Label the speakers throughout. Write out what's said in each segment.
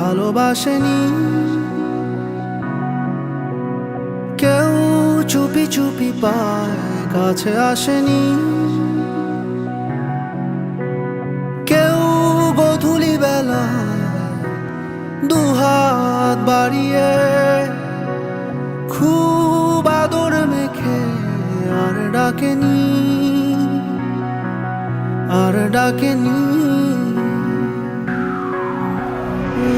Speaker 1: ভালোবাসেনি। কেউ চুপি চুপি পায় কাছে আসেনি। কেউ গধূলি বেলা দুহাত বাড়িয়ে খুব আদর মেখে আর ডাকেনি, আর ডাকেনি।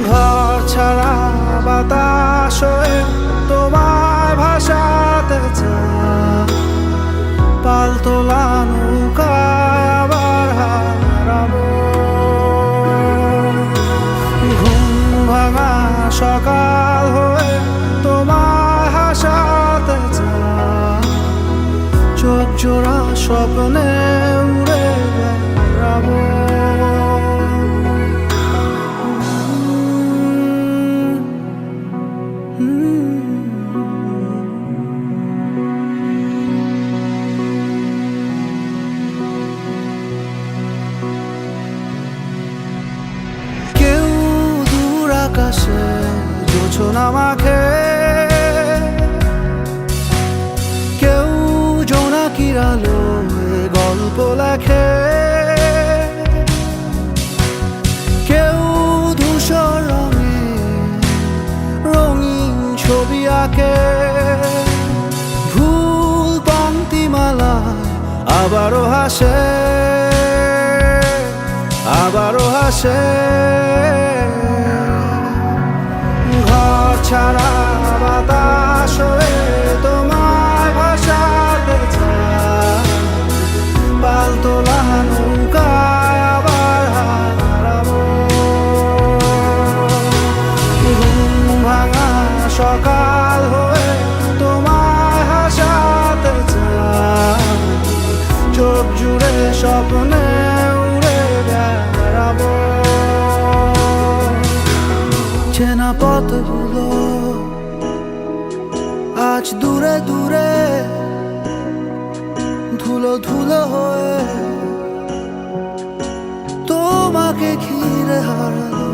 Speaker 1: ঘর ছাড়া বাতাস হয়ে তোমায় ভাসাতে চায়, পালতোলা নৌকায় আবার হারাবো। ঘুম ভাঙা সকাল হয়ে তোমায় হাসাতে চায়, চোখ জোড়া স্বপ্নে উড়ে বেড়াবো। আকাশে জোছনা মাখে, কেউ জোনাকির আলোয় গল্প লেখে, কেউ ধূসর রঙে রঙিন ছবি আঁকে। ভুল পংক্তিমালায় আবারও হাসে, আবারও হাসে। ঘর ছাড়া বাতাস হয়ে তোমায় ভাসাতে চায়, পালতোলা নৌকায় আবার হারাবো। ঘুম ভাঙা সকাল হয়ে তোমায় হাসাতে চায়, চোখ জুড়ে স্বপ্নে উড়ে বেড়াবো। চেনা পথগুলো আজ দূরে দূরে ধুলো ধুলো হয়ে তোমাকে ঘিরে হারালো।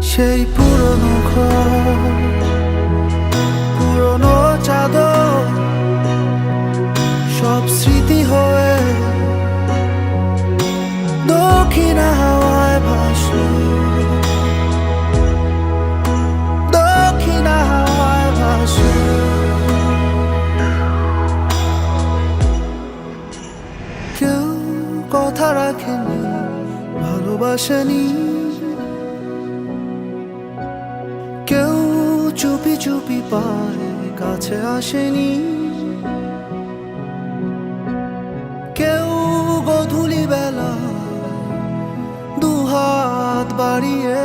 Speaker 1: সেই পুরনো ঘর, পুরনো চাদর, সব স্মৃতি হয়ে দক্ষিণ হাওয়ায় ভাসলো, দক্ষিণ হাওয়ায় ভাসলো। কেউ কথা রাখেনি, ভালোবাসেনি। কেউ চুপি চুপি পায় কাছে আসেনি। কেউ গধূলি বেলা দুহাত বাড়িয়ে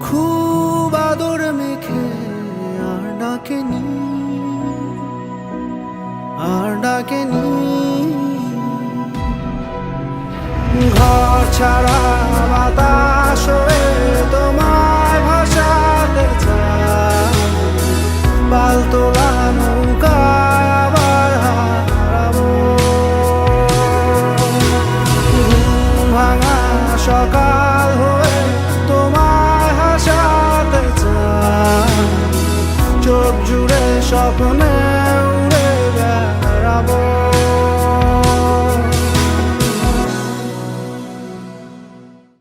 Speaker 1: খুব আদর মেখে আর ডাকেনি, আর ডাকেনি। ঘর ছাড়া